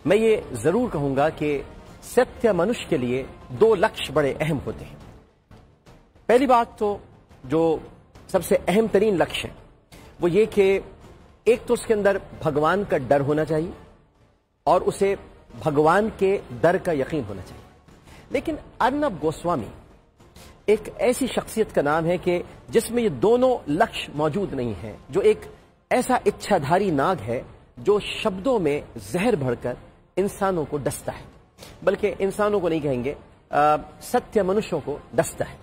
میں یہ ضرور کہوں گا کہ ستیہ منش کے لیے 2 لکش بڑے اہم ہوتے ہیں۔ پہلی بات تو جو سب سے اہم ترین لکش ہے وہ یہ کہ ایک تو اس کے اندر بھگوان کا ڈر ہونا چاہیے اور اسے بھگوان کے در کا یقین ہونا چاہیے۔ لیکن ارنب گوسوامی ایک ایسی شخصیت کا نام ہے کہ جس میں یہ دونوں لکش موجود نہیں ہیں، جو ایک ایسا اچھادھاری ناگ ہے جو شبدوں میں زہر بھر کر انسانوں کو ڈستا ہے، بلکہ انسانوں کو نہیں کہیں گے، ستیہ منشوں کو ڈستا ہے۔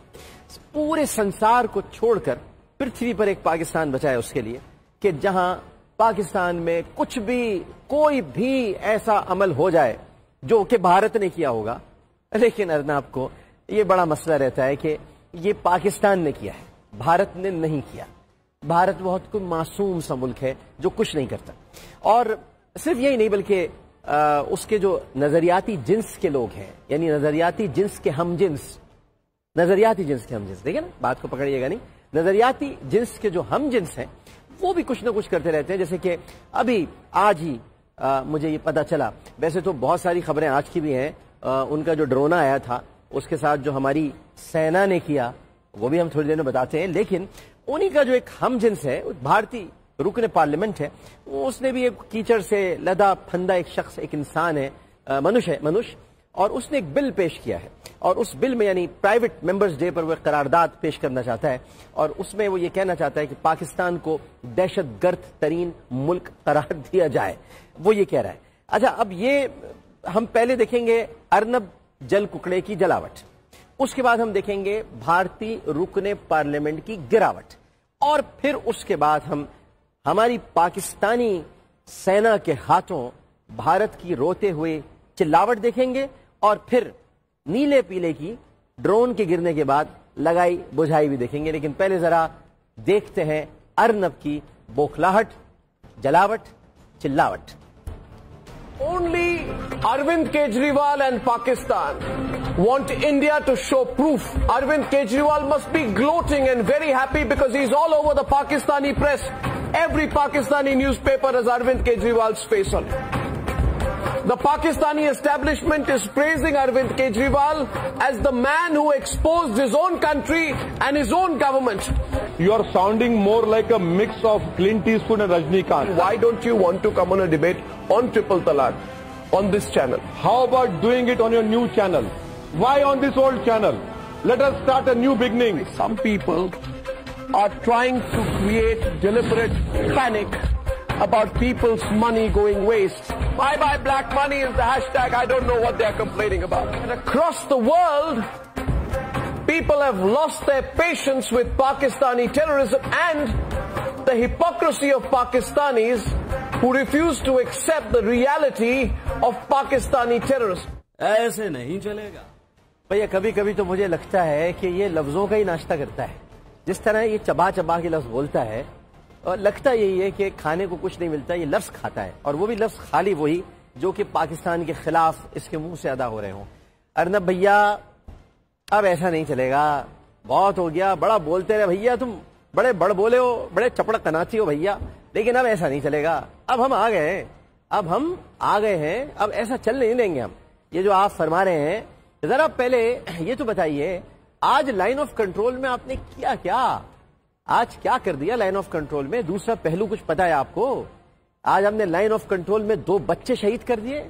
پورے سنسار کو چھوڑ کر پرتھوی پر ایک پاکستان بچا ہے اس کے لیے کہ جہاں پاکستان میں کچھ بھی کوئی بھی ایسا عمل ہو جائے جو کہ بھارت نے کیا ہوگا، لیکن ارنب کو یہ بڑا مسئلہ رہتا ہے کہ یہ پاکستان نے کیا ہے، بھارت نے نہیں کیا۔ بھارت بہت کوئی معصوم سا ملک ہے جو کچھ نہیں کرتا، اور صرف یہی نہیں بلکہ اس کے جو نظریاتی جنس کے لوگ ہیں، یعنی نظریاتی جنس کے ہم جنس، دیکھیں نا بات کو پکڑیے گا نہیں، نظریاتی جنس کے جو ہم جنس ہیں وہ بھی کچھ نہ کچھ کرتے رہتے ہیں۔ جیسے کہ ابھی آج ہی مجھے یہ پتا چلا، ویسے تو بہت ساری خبریں آج کی بھی ہیں، ان کا جو ڈرون آیا تھا اس کے ساتھ جو ہماری سینا نے کیا وہ بھی ہم تھوڑی دیر میں بتاتے ہیں، لیکن انہی کا جو ایک ہم جنس ہے، بھارتی رکن پارلیمنٹ ہے، اس نے بھی ایک کیچڑ سے لدا پھندا ایک شخص، ایک انسان ہے، منش، اور اس نے ایک بل پیش کیا ہے، اور اس بل میں یعنی پرائیویٹ ممبرز ڈے پر وہ ایک قرارداد پیش کرنا چاہتا ہے، اور اس میں وہ یہ کہنا چاہتا ہے کہ پاکستان کو دہشت گرد ترین ملک قرار دیا جائے، وہ یہ کہہ رہا ہے۔ اچھا، اب یہ ہم پہلے دیکھیں گے ارنب جل ککڑے کی جلاوٹ، اس کے بعد ہم دیکھیں گے بھارتی رکن پارلیمنٹ کی گراوٹ، اور پھر اس کے بعد ہم ہماری پاکستانی سینا کے ہاتھوں بھارت کی روتے ہوئے چلاوٹ دیکھیں گے، اور پھر نیلے پیلے کی ڈرون کے گرنے کے بعد لگائی بجھائی بھی دیکھیں گے۔ لیکن پہلے ذرا دیکھتے ہیں ارنب کی بوکھلاہٹ، جلاوٹ، چلاوٹ۔ Only Arvind Kejriwal and Pakistan want India to show proof. Arvind Kejriwal must be gloating and very happy because he's all over the Pakistani press. Every Pakistani newspaper has Arvind Kejriwal's face on it. The Pakistani establishment is praising Arvind Kejriwal as the man who exposed his own country and his own government. You are sounding more like a mix of Clint Eastwood and Rajnikant. Why don't you want to come on a debate on Triple Talaq on this channel? How about doing it on your new channel? Why on this old channel? Let us start a new beginning. Some people are trying to create deliberate panic about people's money going waste. Bye bye black money is the hashtag. I don't know what they're complaining about. And across the world, people have lost their patience with Pakistani terrorism and the hypocrisy of Pakistanis who refuse to accept the reality of Pakistani terrorism. ایسے نہیں چلے گا بھیا۔ کبھی کبھی تو مجھے لگتا ہے کہ یہ لفظوں کا ہی ناشتہ کرتا ہے، جس طرح یہ چبا چبا کے لفظ بولتا ہے، اور لگتا یہی ہے کہ کھانے کو کچھ نہیں ملتا، یہ لفظ کھاتا ہے، اور وہ بھی لفظ خالی وہی جو کہ پاکستان کے خلاف اس کے منہ سے ادا ہو رہے ہوں۔ ارنب بھیا اب ایسا نہیں چلے گا، بہت ہو گیا، بڑا بولتے رہے بھیا، تم بڑے بڑ بولے ہو، بڑے چپڑ کناتی ہو بھیا، لیکن اب ایسا نہیں چلے گا، اب ہم آ گئے ہیں، اب ایسا چل نہیں دیں گے ہم۔ یہ جو آپ فرما رہے ہیں، ذرا پہلے یہ تو بتائیے، آج لائن آف کنٹرول میں آپ نے کیا آج کیا کر دیا لائن آف کنٹرول میں؟ دوسرا پہلو کچھ پتا ہے آپ کو؟ آج ہم نے لائن آف کنٹرول میں 2 بچے شہید کر دیے،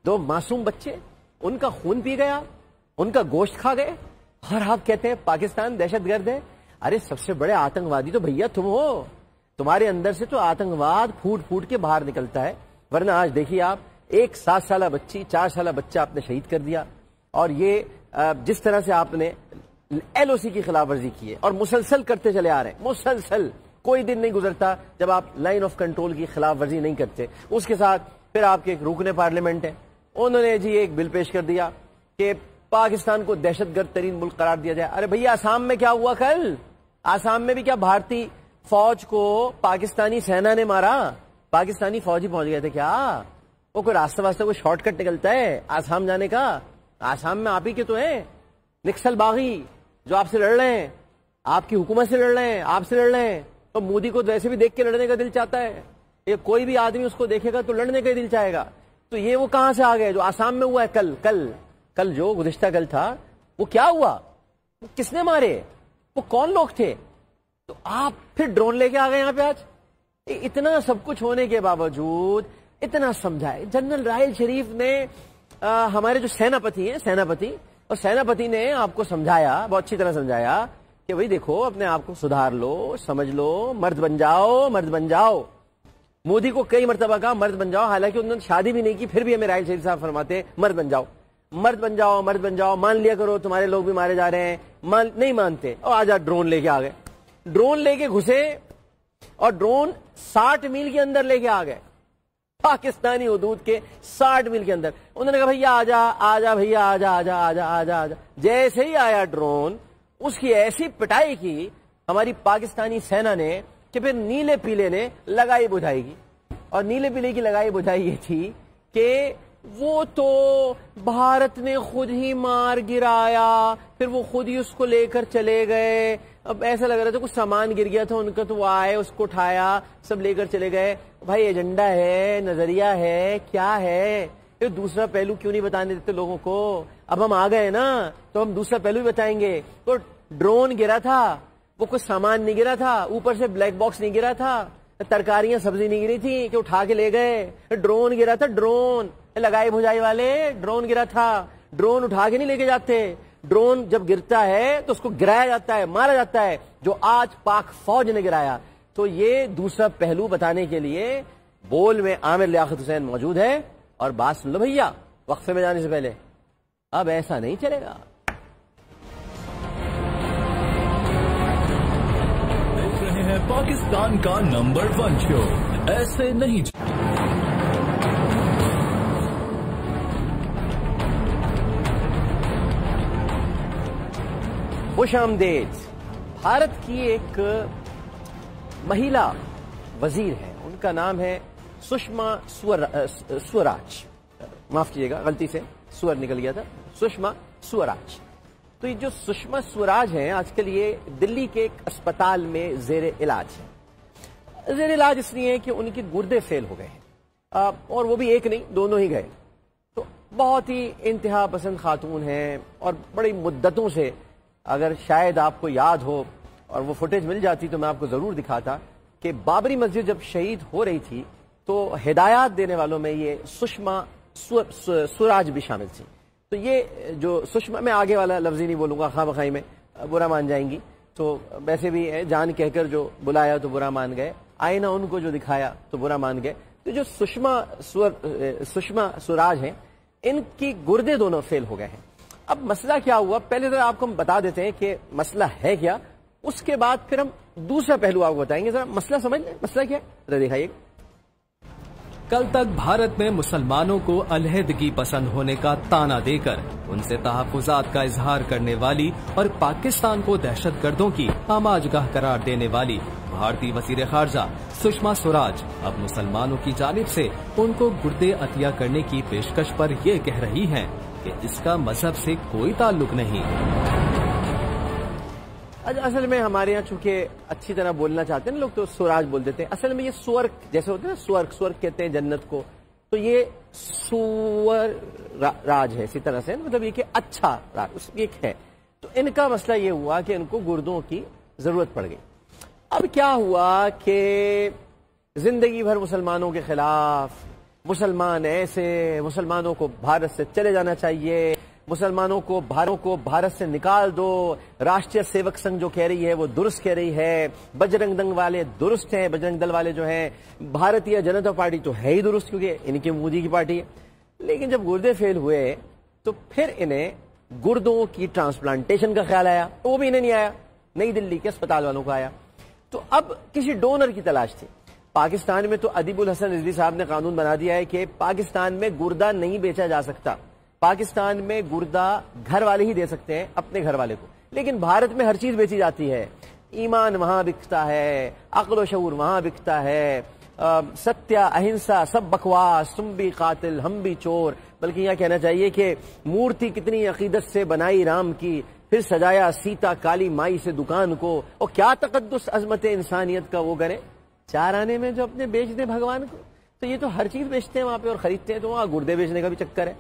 2 معصوم بچے، ان کا خون پی گیا، ان کا گوشت کھا گئے، اور آپ کہتے ہیں پاکستان دہشت گرد ہے۔ ارے سب سے بڑے آتنکوادی تو بھیا تم ہو، تمہارے اندر سے تو آتنکواد پھوٹ کے باہر نکلتا ہے، ورنہ آج دیکھیے آپ، ایک 7 سالہ بچی، 4 سالہ بچہ آپ نے شہید کر دیا، اور یہ جس طرح سے آپ نے ایل او سی کی خلاف ورزی کی ہے، اور مسلسل کرتے چلے آ رہے ہیں، مسلسل کوئی دن نہیں گزرتا جب آپ لائن آف کنٹرول کی خلاف ورزی نہیں کرتے۔ اس کے ساتھ پھر آپ کے ایک رکن پارلیمنٹ ہے، انہوں نے جی ایک بل پیش کر دیا کہ پاکستان کو دہشت گرد ترین ملک قرار دیا جائے۔ ارے بھیا آسام میں کیا ہوا کل؟ آسام میں بھی کیا بھارتی فوج کو پاکستانی سینا نے مارا؟ پاکستانی فوجی پہنچ گئے تھے کیا؟ وہ کوئی راستہ واسطہ کوئی شارٹ کٹ نکلتا ہے آسام جانے کا؟ آسام میں آپ ہی کے تو ہیں نکسل باغی جو آپ سے لڑ رہے ہیں، آپ کی حکومت سے لڑ رہے ہیں، آپ سے لڑ رہے ہیں، تو مودی کو ویسے بھی دیکھ کے لڑنے کا دل چاہتا ہے، یہ کوئی بھی آدمی اس کو دیکھے گا تو لڑنے کا ہی دل چاہے گا، تو یہ وہ کہاں سے آ گئے جو آسام میں ہوا ہے کل جو گزشتہ کل تھا وہ کیا ہوا, وہ کس نے مارے, وہ کون لوگ تھے؟ تو آپ پھر ڈرون لے کے آ گئے یہاں پہ آج. اتنا سب کچھ ہونے کے باوجود اتنا سمجھائے جنرل راحیل شریف نے ہمارے جو سیناپتی ہیں سیناپتی نے آپ کو سمجھایا, بہت اچھی طرح سمجھایا کہ بھئی دیکھو اپنے آپ کو سدھار لو, سمجھ لو, مرد بن جاؤ. مودی کو کئی مرتبہ کہا مرد بن جاؤ, حالانکہ انہوں نے شادی بھی نہیں کی, پھر بھی ہمیں راحیل شریف صاحب فرماتے ہیں مرد بن جاؤ, مان لیا کرو تمہارے لوگ بھی مارے جا رہے ہیں, نہیں مانتے, اور آج ڈرون لے کے آ گئے, ڈرون لے کے گھسے اور ڈرون 60 میل کے اندر لے کے آ گئے, پاکستانی حدود کے 60 میل کے اندر. انہوں نے کہا بھیا آجا بھیا آجا. جیسے ہی آیا ڈرون, اس کی ایسی پٹائی کی ہماری پاکستانی سینا نے کہ پھر نیلے پیلے نے لگائی بجھائی کی. اور نیلے پیلے کی لگائی بجھائی یہ تھی کہ وہ تو بھارت نے خود ہی مار گرایا, پھر وہ خود ہی اس کو لے کر چلے گئے. اب ایسا لگ رہا تھا کچھ سامان گر گیا تھا ان کا, تو وہ آئے, اس کو اٹھایا, سب لے کر چلے گئے. بھائی ایجنڈا ہے, نظریہ ہے, کیا ہے؟ یہ دوسرا پہلو کیوں نہیں بتانے دیتے لوگوں کو؟ اب ہم آ گئے نا تو ہم دوسرا پہلو بھی بتائیں گے. تو ڈرون گرا تھا, وہ کچھ سامان نہیں گرا تھا, اوپر سے بلیک باکس نہیں گرا تھا, ترکاریاں سبزی نہیں گری تھی کہ اٹھا کے لے گئے. ڈرون گرا تھا, ڈرون لگائی بجھائی والے, ڈرون گرا تھا. ڈرون اٹھا کے نہیں لے کے جاتے, ڈرون جب گرتا ہے تو اس کو گرایا جاتا ہے, مارا جاتا ہے, جو آج پاک فوج نے گرایا. تو یہ دوسرا پہلو بتانے کے لیے بول میں عامر لیاقت حسین موجود ہے. اور بات سن لو بھیا وقفے میں جانے سے پہلے, اب ایسا نہیں چلے گا. دیکھ رہے ہیں پاکستان کا نمبر 1 شو, ایسے نہیں. خوش آمدید. بھارت کی ایک مہیلا وزیر ہے, ان کا نام ہے سشما سوراج. معاف کیجیے گا غلطی سے سور نکل گیا تھا, سشما سوراج. تو یہ جو سشما سوراج ہیں آج کل یہ دلی کے ایک اسپتال میں زیر علاج ہے. زیر علاج اس لیے کہ ان کے گردے فیل ہو گئے ہیں, اور وہ بھی ایک نہیں دونوں ہی گئے. تو بہت ہی انتہا پسند خاتون ہیں, اور بڑی مدتوں سے, اگر شاید آپ کو یاد ہو اور وہ فوٹیج مل جاتی تو میں آپ کو ضرور دکھاتا کہ بابری مسجد جب شہید ہو رہی تھی تو ہدایات دینے والوں میں یہ سشما سوراج بھی شامل تھی. تو یہ جو سشما, میں آگے والا لفظ ہی نہیں بولوں گا, خواہ بخواہ میں برا مان جائیں گی, تو ویسے بھی جان کہہ کر جو بلایا تو برا مان گئے, آئینہ ان کو جو دکھایا تو برا مان گئے. تو جو سشما سوراج ہیں ان کی گردے دونوں فیل ہو گئے ہیں. اب مسئلہ کیا ہوا, پہلے ذرا آپ کو ہم بتا دیتے ہیں کہ مسئلہ ہے کیا, اس کے بعد پھر ہم دوسرا پہلو آپ کو بتائیں گے. ذرا مسئلہ سمجھ لیں, مسئلہ کیا ہے ذرا دکھائیے. کل تک بھارت میں مسلمانوں کو علیحدگی پسند ہونے کا تانا دے کر ان سے تحفظات کا اظہار کرنے والی اور پاکستان کو دہشت گردوں کی آماجگاہ قرار دینے والی بھارتی وزیر خارجہ سشما سوراج اب مسلمانوں کی جانب سے ان کو گردے عطیہ کرنے کی پیشکش پر یہ کہہ رہی ہیں کہ اس کا مذہب سے کوئی تعلق نہیں. اصل میں ہمارے یہاں چونکہ اچھی طرح بولنا چاہتے ہیں لوگ تو سوراج بول دیتے ہیں. اصل میں یہ سورگ جیسے ہوتے ہیں نا, سورگ کہتے ہیں جنت کو, تو یہ سور راج ہے اسی طرح سے, مطلب یہ کہ اچھا راج اس ایک ہے. تو ان کا مسئلہ یہ ہوا کہ ان کو گردوں کی ضرورت پڑ گئی. اب کیا ہوا کہ زندگی بھر مسلمانوں کے خلاف, مسلمان ایسے, مسلمانوں کو بھارت سے چلے جانا چاہیے, مسلمانوں کو بھارت سے نکال دو, راشٹریہ سیوک سنگھ جو کہہ رہی ہے وہ درست کہہ رہی ہے, بجرنگ دل والے درست ہیں, بجرنگ دل والے جو ہیں, بھارتیہ جنتا پارٹی تو ہے ہی درست کیونکہ ان کی مودی کی پارٹی ہے. لیکن جب گردے فیل ہوئے تو پھر انہیں گردوں کی ٹرانسپلانٹیشن کا خیال آیا, وہ بھی انہیں نہیں آیا, نئی دلی کے اسپتال والوں کو آیا. تو اب کسی ڈونر کی تلاش تھی. پاکستان میں تو ادیب الحسن رضوی صاحب نے قانون بنا دیا ہے کہ پاکستان میں گردہ نہیں بیچا جا سکتا. پاکستان میں گردہ گھر والے ہی دے سکتے ہیں اپنے گھر والے کو, لیکن بھارت میں ہر چیز بیچی جاتی ہے. ایمان وہاں بکتا ہے, عقل و شعور وہاں بکتا ہے, ستیہ اہنسا سب بکواس, تم بھی قاتل ہم بھی چور. بلکہ یہاں کہنا چاہیے کہ مورتی کتنی عقیدت سے بنائی رام کی, پھر سجایا سیتا کالی مائی سے دکان کو, اور کیا تقدس عظمت انسانیت کا وہ کرے 4 آنے میں جو اپنے بیچ دیں بھگوان کو. تو یہ تو ہر چیز بیچتے ہیں وہاں پہ اور خریدتے ہیں, تو وہاں گردے بیچنے کا بھی چکر ہے.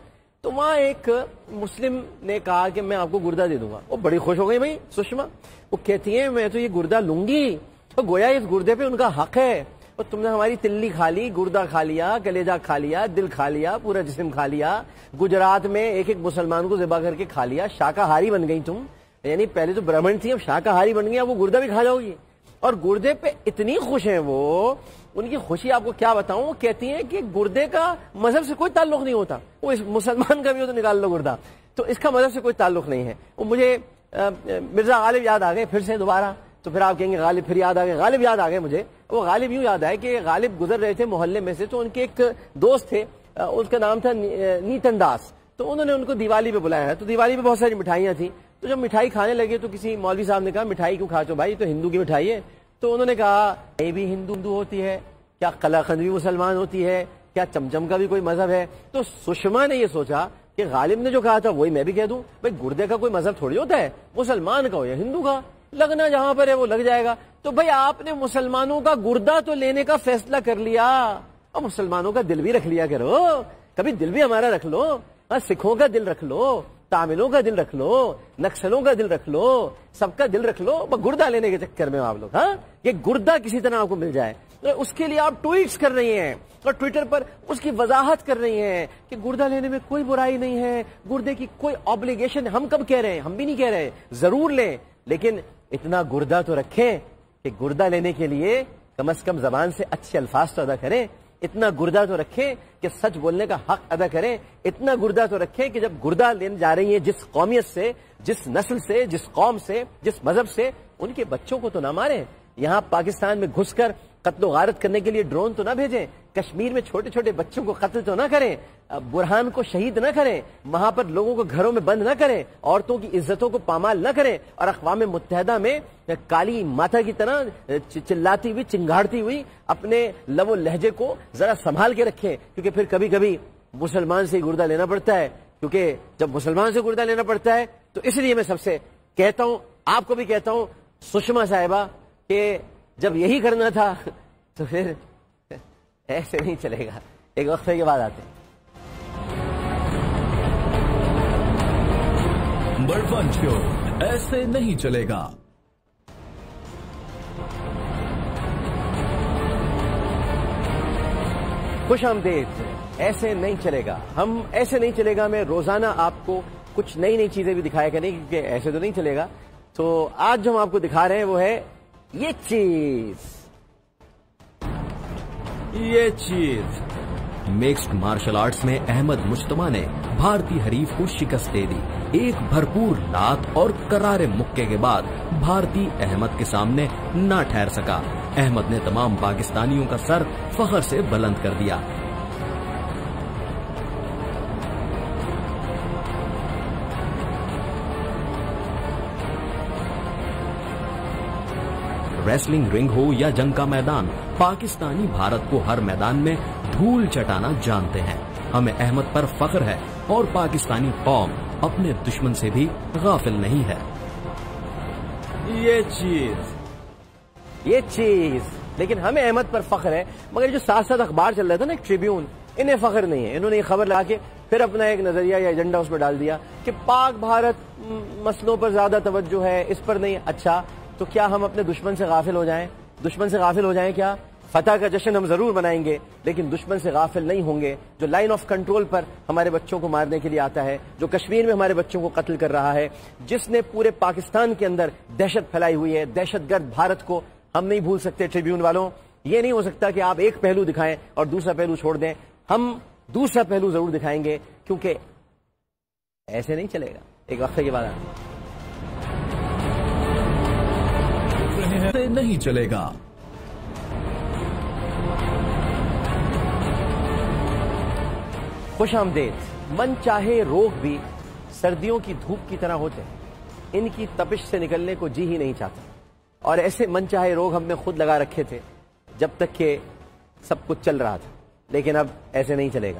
تو وہاں ایک مسلم نے کہا کہ میں آپ کو گردہ دے دوں گا. وہ بڑی خوش ہو گئی بھائی سشما, وہ کہتی ہیں میں تو یہ گردہ لوں گی, تو گویا اس گردے پہ ان کا حق ہے. اور تم نے ہماری تلی کھا لی, گردہ کھا لیا, کلیجہ کھا لیا, دل کھا لیا, پورا جسم کھا لیا. گجرات میں ایک ایک مسلمان کو ذبح کر کے کھا لیا. شاکاہاری بن گئی تم, یعنی پہلے تو برہمن تھی اب شاکاہاری بن گئی, اب وہ گردہ بھی کھا جاؤ گی. اور گردے پہ اتنی خوش ہیں وہ, ان کی خوشی آپ کو کیا بتاؤں. وہ کہتی ہیں کہ گردے کا مذہب سے کوئی تعلق نہیں ہوتا, وہ اس مسلمان کا بھی ہو تو نکال لو گردہ, تو اس کا مذہب سے کوئی تعلق نہیں ہے. وہ مجھے مرزا غالب یاد آ گئے پھر سے دوبارہ. تو پھر آپ کہیں گے غالب پھر یاد آ گئے. غالب یاد آ گئے مجھے. وہ غالب یوں یاد آئے کہ غالب گزر رہے تھے محلے میں سے, تو ان کے ایک دوست تھے, اس کا نام تھا نیتن داس. تو انہوں نے ان کو دیوالی پہ بلایا ہے. تو دیوالی پہ بہت ساری مٹھائیاں تھیں. تو جب مٹھائی کھانے لگے تو کسی مولوی صاحب نے کہا مٹھائی کیوں کھاتے ہو بھائی, تو ہندو کی مٹھائی ہے. تو انہوں نے کہا یہ بھی ہندو ہوتی ہے کیا, قلاقند بھی مسلمان ہوتی ہے کیا, چمچم کا بھی کوئی مذہب ہے. تو سشما نے یہ سوچا کہ غالب نے جو کہا تھا وہی میں بھی کہہ دوں. بھائی گردے کا کوئی مذہب تھوڑی ہوتا ہے, مسلمان کا ہو یا ہندو کا, لگنا جہاں پر ہے وہ لگ جائے گا. تو بھائی آپ نے مسلمانوں کا گردہ تو لینے کا فیصلہ کر لیا, اور مسلمانوں کا دل بھی رکھ لیا کرو, کبھی دل بھی ہمارا رکھ لو. سکھوں کا دل رکھ لو, تاملوں کا دل رکھ لو, نکسلوں کا دل رکھ لو, سب کا دل رکھ لو. گردہ لینے کے چکر میں آپ لوگ, ہاں یہ گردہ کسی طرح آپ کو مل جائے, اس کے لیے آپ ٹویٹس کر رہی ہیں اور ٹویٹر پر اس کی وضاحت کر رہی ہیں کہ گردہ لینے میں کوئی برائی نہیں ہے, گردے کی کوئی آبلیگیشن. ہم کب کہہ رہے ہیں, ہم بھی نہیں کہہ رہے, ضرور لیں, لیکن اتنا گردہ تو رکھیں کہ گردہ لینے کے لیے کم از کم زبان سے اچھے الفاظ تو ادا کریں. اتنا گردہ تو رکھیں کہ سچ بولنے کا حق ادا کریں. اتنا گردہ تو رکھیں کہ جب گردہ لینے جا رہی ہیں جس قومیت سے, جس نسل سے, جس قوم سے, جس مذہب سے, ان کے بچوں کو تو نہ ماریں. یہاں پاکستان میں گھس کر قتل و غارت کرنے کے لیے ڈرون تو نہ بھیجیں. کشمیر میں چھوٹے چھوٹے بچوں کو قتل تو نہ کریں. برہان کو شہید نہ کریں. وہاں پر لوگوں کو گھروں میں بند نہ کریں. عورتوں کی عزتوں کو پامال نہ کریں. اور اقوام متحدہ میں کالی ماتا کی طرح چلاتی ہوئی, چنگاڑتی ہوئی اپنے لب و لہجے کو ذرا سنبھال کے رکھیں, کیونکہ پھر کبھی کبھی مسلمان سے گردہ لینا پڑتا ہے. کیونکہ جب مسلمان سے گردہ لینا پڑتا ہے تو اس لیے میں سب سے کہتا ہوں, آپ کو بھی کہتا ہوں سشما صاحبہ, کہ جب یہی کرنا تھا تو پھر ایسے نہیں چلے گا. ایک وقفے کے بعد آتے ہیں. بڑپن شو ایسے نہیں چلے گا. خوش آمدید. ایسے نہیں چلے گا, ہم ایسے نہیں چلے گا میں روزانہ آپ کو کچھ نئی نئی چیزیں بھی دکھایا کریں, کیونکہ ایسے تو نہیں چلے گا. تو آج جو ہم آپ کو دکھا رہے ہیں وہ ہے یہ چیز. یہ چیز مکسڈ مارشل آرٹس میں احمد مجتمع نے بھارتی حریف کو شکست دے دی. ایک بھرپور لات اور کرارے مکے کے بعد بھارتی احمد کے سامنے نہ ٹھہر سکا. احمد نے تمام پاکستانیوں کا سر فخر سے بلند کر دیا. ریسلنگ رنگ ہو یا جنگ کا میدان, پاکستانی بھارت کو ہر میدان میں دھول چٹانا جانتے ہیں. ہمیں احمد پر فخر ہے اور پاکستانی قوم اپنے دشمن سے بھی غافل نہیں ہے. یہ چیز لیکن ہمیں احمد پر فخر ہے. مگر جو ساتھ ساتھ اخبار چل رہا تھا نا, ایک ٹریبیون, انہیں فخر نہیں ہے. انہوں نے یہ خبر لا کے پھر اپنا ایک نظریہ یا ایجنڈا اس پر ڈال دیا کہ پاک بھارت مسئلوں پر زیادہ توجہ ہے, اس پر نہیں. اچھا تو کیا ہم اپنے دشمن سے غافل ہو جائیں؟ دشمن سے غافل ہو جائیں کیا؟ فتح کا جشن ہم ضرور منائیں گے, لیکن دشمن سے غافل نہیں ہوں گے جو لائن آف کنٹرول پر ہمارے بچوں کو مارنے کے لیے آتا ہے, جو کشمیر میں ہمارے بچوں کو قتل کر رہا ہے, جس نے پورے پاکستان کے اندر دہشت پھیلائی ہوئی ہے. دہشت گرد بھارت کو ہم نہیں بھول سکتے. ٹریبیون والوں, یہ نہیں ہو سکتا کہ آپ ایک پہلو دکھائیں اور دوسرا پہلو چھوڑ دیں. ہم دوسرا پہلو ضرور دکھائیں گے, کیونکہ ایسے نہیں چلے گا. ایک وقفے کے بعد نہیں چلے گا. خوش آمدید. من چاہے روگ بھی سردیوں کی دھوپ کی طرح ہوتے ہیں, ان کی تپش سے نکلنے کو جی ہی نہیں چاہتا. اور ایسے من چاہے روگ ہم نے خود لگا رکھے تھے جب تک کہ سب کچھ چل رہا تھا, لیکن اب ایسے نہیں چلے گا.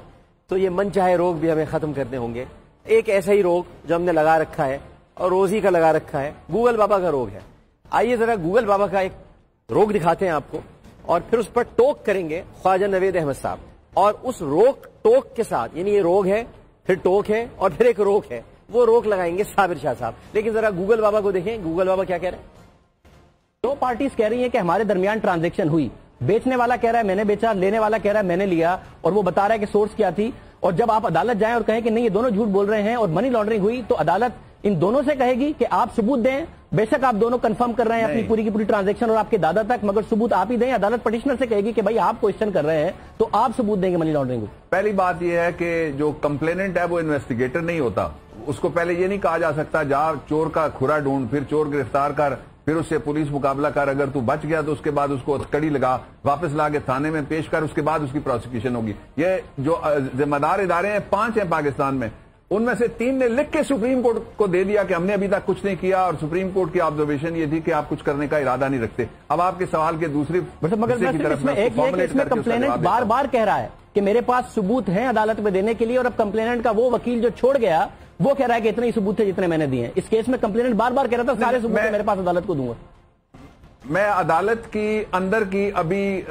تو یہ من چاہے روگ بھی ہمیں ختم کرنے ہوں گے. ایک ایسا ہی روگ جو ہم نے لگا رکھا ہے اور روز ہی کا لگا رکھا ہے, گوگل بابا کا روگ ہے. آئیے ذرا گوگل بابا کا ایک روگ دکھاتے ہیں آپ کو, اور پھر اس پر ٹوک کریں گے خواجہ نوید احمد صاحب، اور اس روک ٹوک کے ساتھ، یعنی یہ روگ ہے پھر ٹوک ہے اور پھر ایک روک ہے، وہ روک لگائیں گے صابر شاہ صاحب. لیکن ذرا گوگل بابا کو دیکھیں، گوگل بابا کیا کہہ رہے ہیں. دو پارٹیز کہہ رہی ہیں کہ ہمارے درمیان ٹرانزیکشن ہوئی، بیچنے والا کہہ رہا ہے میں نے بیچا، لینے والا کہہ رہا ہے میں نے لیا، اور وہ بتا رہا ہے کہ سورس کیا تھی. اور جب آپ عدالت جائیں اور کہیں کہ نہیں یہ دونوں جھوٹ بول رہے ہیں اور منی لانڈرنگ ہوئی، تو عدالت ان دونوں سے کہے گی کہ آپ ثبوت دیں. بے شک آپ دونوں کنفرم کر رہے ہیں اپنی پوری کی پوری ٹرانزیکشن اور آپ کے دادا تک، مگر ثبوت آپ ہی دیں. عدالت پٹیشنر سے کہے گی کہ بھائی آپ کوشچن کر رہے ہیں تو آپ ثبوت دیں گے منی لانڈرنگ کو. پہلی بات یہ ہے کہ جو کمپلیننٹ ہے وہ انویسٹیگیٹر نہیں ہوتا. اس کو پہلے یہ نہیں کہا جا سکتا جا چور کا کھرا ڈھونڈ، پھر چور گرفتار کر، پھر اس سے پولیس مقابلہ کر، اگر تو بچ گیا تو اس کے بعد اس کو کڑی لگا، واپس لا کے تھانے میں پیش کر، اس کے بعد اس کی پروسیکیوشن ہوگی. یہ جو ذمہ دار ادارے ہیں 5 ہیں پاکستان میں، ان میں سے 3 نے لکھ کے سپریم کورٹ کو دے دیا کہ ہم نے ابھی تک کچھ نہیں کیا، اور سپریم کورٹ کی آبزرویشن یہ تھی کہ آپ کچھ کرنے کا ارادہ نہیں رکھتے. اب آپ کے سوال کے دوسری مگر اس میں کمپلیننٹ بار بار کہہ رہا ہے کہ میرے پاس ثبوت ہیں عدالت میں دینے کے لیے، اور اب کمپلیننٹ کا وہ وکیل جو چھوڑ گیا وہ کہہ رہا ہے کہ اتنے ہی ثبوت تھے جتنے میں نے دیے ہیں. اس کیس میں کمپلیننٹ بار بار کہہ رہا تھا سارے ثبوت میرے پاس عدالت کو دوں گا. میں عدالت کی اندر کی ابھی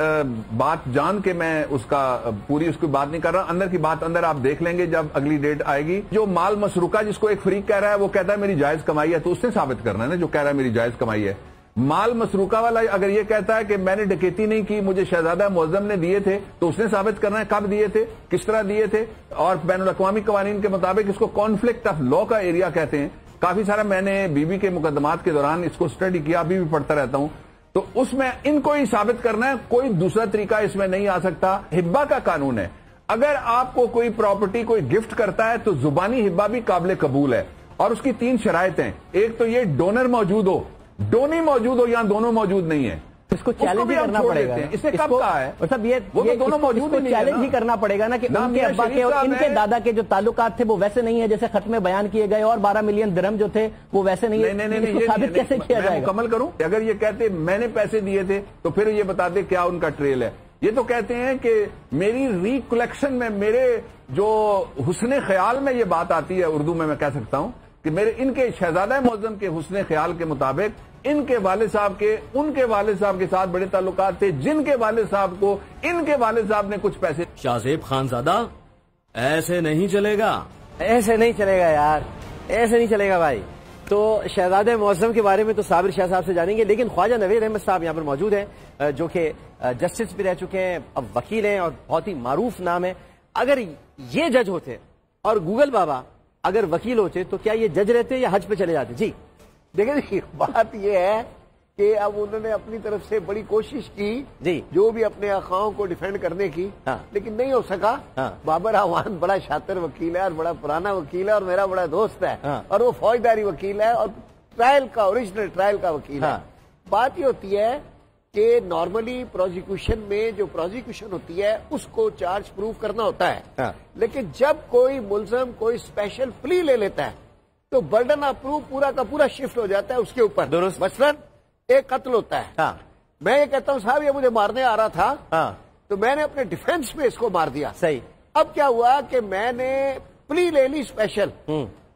بات جان کے میں اس کا پوری اس کی بات نہیں کر رہا. اندر کی بات اندر آپ دیکھ لیں گے جب اگلی ڈیٹ آئے گی. جو مال مسروقہ جس کو ایک فریق کہہ رہا ہے وہ کہتا ہے میری جائز کمائی ہے، تو اس نے ثابت کرنا ہے نا جو کہہ رہا ہے میری جائز کمائی ہے. مال مسروقہ والا اگر یہ کہتا ہے کہ میں نے ڈکیتی نہیں کی، مجھے شہزادہ معظم نے دیے تھے، تو اس نے ثابت کرنا ہے کب دیے تھے، کس طرح دیے تھے. اور بین الاقوامی قوانین کے مطابق اس کو کانفلکٹ آف لا کا ایریا کہتے ہیں. کافی سارا میں نے بی بی کے مقدمات کے دوران اس کو اسٹڈی کیا، ابھی بھی پڑھتا رہتا ہوں. تو اس میں ان کو ہی ثابت کرنا ہے، کوئی دوسرا طریقہ اس میں نہیں آ سکتا. ہبہ کا قانون ہے، اگر آپ کو کوئی پراپرٹی کوئی گفٹ کرتا ہے تو زبانی ہبہ بھی قابل قبول ہے، اور اس کی 3 شرائط ہیں. ایک تو یہ ڈونر موجود ہو، ڈونی موجود ہو، یا دونوں موجود نہیں ہے. اس کو چیلنج ہی کرنا پڑے گا. اس نے کب کہا ہے وہ تو دونوں موجود ہیں، چیلنج ہی کرنا پڑے گا نا کہ ان کے ابا کے اور ان کے دادا کے جو تعلقات تھے وہ ویسے نہیں ہیں جیسے خط میں بیان کیے گئے، اور 12 ملین درہم جو تھے وہ ویسے نہیں ہیں. اس کو ثابت کیسے کیا جائے گا؟ مکمل کروں. اگر یہ کہتے میں نے پیسے دیے تھے تو پھر یہ بتا دے کیا ان کا ٹریل ہے. یہ تو کہتے ہیں کہ میری ریکلیکشن میں، میرے جو حسن خیال میں یہ بات آتی ہے، اردو میں کہہ سکتا ہوں کہ میرے ان کے شہزادہ معظم کے حسن خیال کے مطابق ان کے والد صاحب کے ان کے والد صاحب کے ساتھ بڑے تعلقات تھے، جن کے والد صاحب کو ان کے والد صاحب نے کچھ پیسے. شاہ زیب خانزادہ ایسے نہیں چلے گا، ایسے نہیں چلے گا یار، ایسے نہیں چلے گا بھائی. تو شہزادہ معظم کے بارے میں تو صابر شاہ صاحب سے جانیں گے، لیکن خواجہ نوید احمد صاحب یہاں پر موجود ہیں جو کہ جسٹس بھی رہ چکے ہیں، اب وکیل ہیں اور بہت ہی معروف نام ہے. اگر یہ جج ہوتے اور گوگل بابا اگر وکیل ہوتے تو کیا یہ جج رہتے یا حج پہ چلے جاتے؟ جی دیکھیں بات یہ ہے کہ اب انہوں نے اپنی طرف سے بڑی کوشش کی جی جو بھی اپنے آقاؤں کو ڈیفینڈ کرنے کی، لیکن نہیں ہو سکا. بابر اعوان بڑا شاطر وکیل ہے اور بڑا پرانا وکیل ہے اور میرا بڑا دوست ہے، اور وہ فوجداری وکیل ہے اور ٹرائل کا اوریجنل ٹرائل کا وکیل ہے. بات یہ ہوتی ہے کہ نارملی پروزیکیوشن میں جو پروزیکیوشن ہوتی ہے اس کو چارج پروف کرنا ہوتا ہے، لیکن جب کوئی ملزم کوئی اسپیشل پلی لے لیتا ہے تو برڈن آف پروف پورا کا پورا شفٹ ہو جاتا ہے اس کے اوپر. درست. مثلاً ایک قتل ہوتا ہے، میں یہ کہتا ہوں صاحب یہ مجھے مارنے آ رہا تھا تو میں نے اپنے ڈیفینس میں اس کو مار دیا. صحیح. اب کیا ہوا کہ میں نے پلی لے لی اسپیشل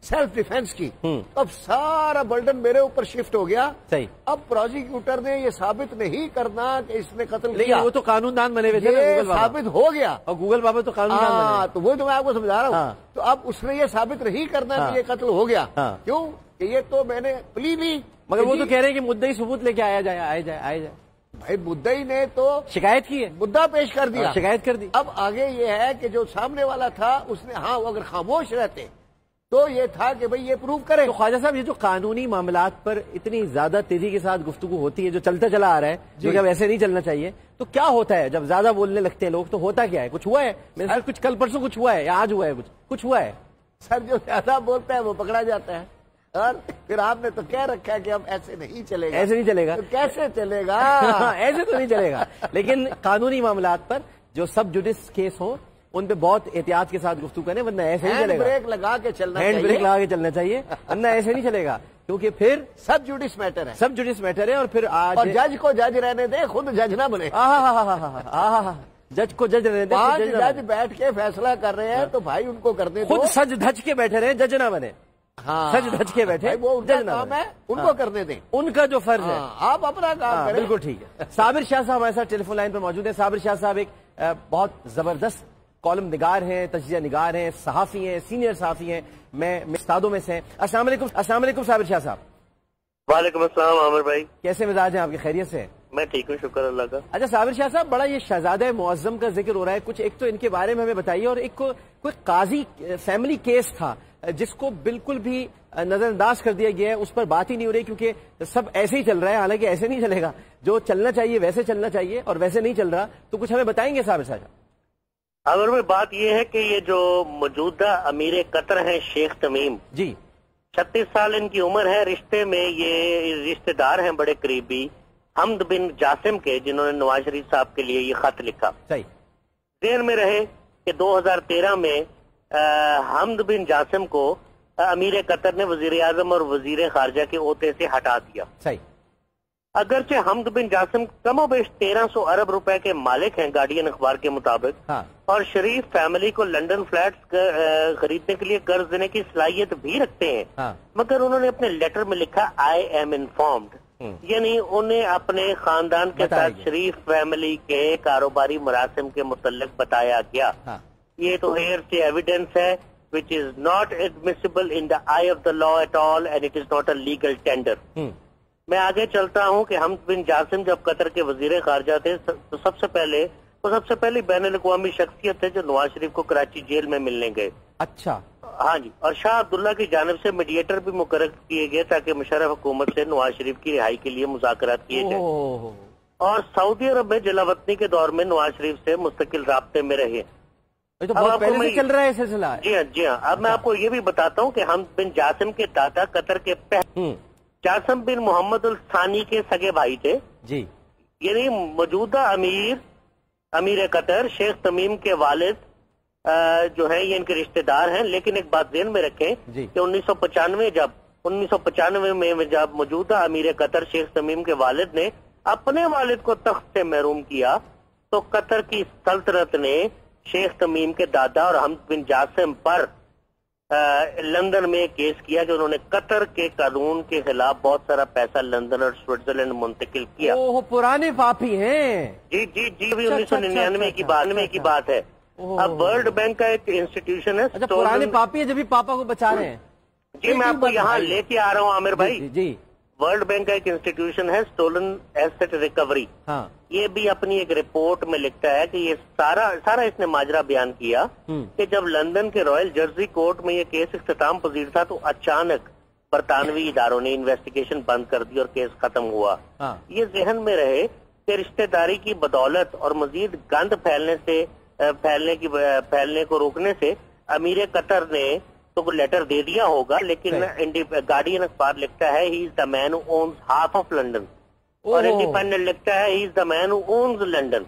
سیلف ڈیفینس کی، اب سارا برڈن میرے اوپر شفٹ ہو گیا. صحیح. اب پروزیکیوٹر نے یہ ثابت نہیں کرنا کہ اس نے قتل کیا، وہ تو قانون دان بنے ہوئے تھے، یہ ثابت ہو گیا. اور گوگل بابا تو قانون دان بنے. تو وہ تو میں آپ کو سمجھا رہا ہوں. تو اب اس نے یہ ثابت نہیں کرنا کہ یہ قتل ہو گیا. کیوں کہ یہ تو میں نے پلی لی. مگر وہ تو کہہ رہے ہیں کہ مدعی ثبوت لے کے آیا جائے. بھائی مدعی نے تو شکایت کی ہے، مدعا پیش کر دیا، شکایت کر دی. اب آگے یہ ہے کہ جو سامنے والا تھا اس نے وہ اگر خاموش رہتے تو یہ تھا کہ بھئی یہ پروف کرے. تو خواجہ صاحب یہ جو قانونی معاملات پر اتنی زیادہ تیزی کے ساتھ گفتگو ہوتی ہے جو چلتا چلا آ رہا ہے جو کہ اب ایسے نہیں چلنا چاہیے، تو کیا ہوتا ہے جب زیادہ بولنے لگتے ہیں لوگ؟ تو ہوتا کیا ہے؟ کچھ ہوا ہے میرے ساتھ؟ کچھ کل پرسوں کچھ ہوا ہے یا آج ہوا ہے؟ کچھ ہوا ہے سر؟ جو زیادہ بولتا ہے وہ پکڑا جاتا ہے، اور پھر آپ نے تو کہہ رکھا ہے کہ اب ایسے نہیں چلے گا. ایسے نہیں چلے گا. تو کیسے چلے گا؟ ایسے تو نہیں چلے گا. لیکن قانونی معاملات پر جو سب جوڈس کیس ہوں ان پہ بہت احتیاط کے ساتھ گفتگو کریں، ورنہ ایسے نہیں چلے گا. بریک لگا کے چلنا ہینڈ بریک لگا کے چلنا چاہیے، ورنہ ایسے نہیں چلے گا. کیونکہ پھر سب جوڈس میٹر ہے، سب جوڈس میٹر ہے. اور پھر آج جج کو جج رہنے دیں، خود جج نہ بنے. جج کو جج رہنے دیں. 5 جج بیٹھ کے فیصلہ کر رہے ہیں تو بھائی ان کو کرنے دو. خود سج دھج کے بیٹھے رہے، جج نہ بنے. سچ دھج کے بیٹھے، وہ ان کا جج نہ کام بنے۔ ہے، ان کو کرنے دیں، ان کا جو فرض ہے آپ اپنا کام کریں۔ بالکل ٹھیک ہے۔ صابر شاہ صاحب ہمارے ساتھ ٹیلی فون لائن پر موجود ہیں۔ صابر شاہ صاحب ایک بہت زبردست کالم نگار ہیں، تجزیہ نگار ہیں، صحافی ہیں، سینئر صحافی ہیں، میں استادوں میں سے ہیں۔ السلام علیکم۔ السلام علیکم صابر شاہ صاحب۔ وعلیکم السلام عامر بھائی، کیسے مزاج ہیں آپ کے؟ خیریت سے؟ میں ٹھیک ہوں، شکر اللہ کا۔ اچھا صابر شاہ صاحب، بڑا یہ شہزادہ معظم کا ذکر ہو رہا ہے، کچھ ایک تو ان کے بارے میں ہمیں بتائیے، اور ایک کوئی قاضی فیملی کیس تھا جس کو بالکل بھی نظر انداز کر دیا گیا ہے، اس پر بات ہی نہیں ہو رہی کیونکہ سب ایسے ہی چل رہا ہے، حالانکہ ایسے نہیں چلے گا، جو چلنا چاہیے ویسے چلنا چاہیے اور ویسے نہیں چل رہا، تو کچھ ہمیں بتائیں گے صابر صاحب؟ عامر بھائی، بات یہ ہے کہ یہ جو موجودہ امیر قطر ہیں شیخ تمیم، جی 36 سال ان کی عمر ہے، رشتے میں یہ رشتے دار ہیں بڑے قریبی حمد بن جاسم کے، جنہوں نے نواز شریف صاحب کے لیے یہ خط لکھا۔ صحیح ذہن میں رہے کہ 2013 میں حمد بن جاسم کو امیر قطر نے وزیر اعظم اور وزیر خارجہ کے عہدے سے ہٹا دیا۔ صحیح۔ اگرچہ حمد بن جاسم کم و بیش 1300 ارب روپے کے مالک ہیں گارڈین اخبار کے مطابق، ہاں، اور شریف فیملی کو لنڈن فلیٹس خریدنے کے لیے قرض دینے کی صلاحیت بھی رکھتے ہیں، ہاں، مگر انہوں نے اپنے لیٹر میں لکھا آئی ایم انفارمڈ، یعنی انہیں اپنے خاندان کے بتایا ساتھ گیا۔ شریف فیملی کے کاروباری مراسم کے متعلق بتایا گیا۔ ہاں، یہ تو ہیئر سے ایویڈنس ہے which is not admissible in the eye of the law at all and it is not a legal tender۔ میں آگے چلتا ہوں کہ حمد بن جاسم جب قطر کے وزیر خارجہ تھے تو سب سے پہلی بین الاقوامی شخصیت ہے جو نواز شریف کو کراچی جیل میں ملنے گئے۔ اچھا، ہاں جی، اور شاہ عبداللہ کی جانب سے میڈیٹر بھی مقرر کیے گئے تاکہ مشرف حکومت سے نواز شریف کی رہائی کے لیے مذاکرات کیے جائیں، اور سعودی عرب میں جلاوطنی کے دور میں نواز شریف سے مستقل رابطے میں رہے۔ یہ تو بہت پہلے سے چل رہا ہے سلسلہ۔ جی ہاں جی ہاں، اب میں آپ کو یہ بھی بتاتا ہوں کہ حمد بن جاسم کے دادا قطر کے جاسم بن محمد الثانی کے سگے بھائی تھے، جی، یعنی موجودہ امیر قطر شیخ تمیم کے والد جو ہیں یہ ان کے رشتہ دار ہیں۔ لیکن ایک بات ذہن میں رکھیں جی، کہ 1995 میں جب موجودہ امیر قطر شیخ تمیم کے والد نے اپنے والد کو تخت سے محروم کیا تو قطر کی سلطنت نے شیخ تمیم کے دادا اور حمد بن جاسم پر لندن میں کیس کیا کہ انہوں نے قطر کے قانون کے خلاف بہت سارا پیسہ لندن اور سوئٹزرلینڈ منتقل کیا۔ اوہ، پرانے پاپی ہیں۔ جی جی جی، 1999 کی بات ہے۔ اب ورلڈ بینک کا ایک انسٹیٹیوشن ہے۔ اچھا، پرانے پاپی ہیں جبھی پاپا کو بچا رہے ہیں۔ جی، میں آپ کو یہاں لے کے آ رہا ہوں عامر بھائی۔ جی، ورلڈ بینک کا ایک انسٹیٹیوشن ہے اسٹولن ایسٹ ریکوری، ہاں، یہ بھی اپنی ایک رپورٹ میں لکھتا ہے کہ یہ سارا اس نے ماجرا بیان کیا کہ جب لندن کے رائل جرسی کورٹ میں یہ کیس اختتام پذیر تھا تو اچانک برطانوی اداروں نے انویسٹیگیشن بند کر دی اور کیس ختم ہوا۔ یہ ذہن میں رہے کہ رشتہ داری کی بدولت اور مزید گند پھیلنے کو روکنے سے امیر قطر نے تو لیٹر دے دیا ہوگا، لیکن گارڈین اخبار لکھتا ہے ہی از دا مین ہو اونز ہاف آف لنڈن، اور انڈیپینڈنٹ لکھتا ہے ہی از دا مین ہو اونز لنڈن۔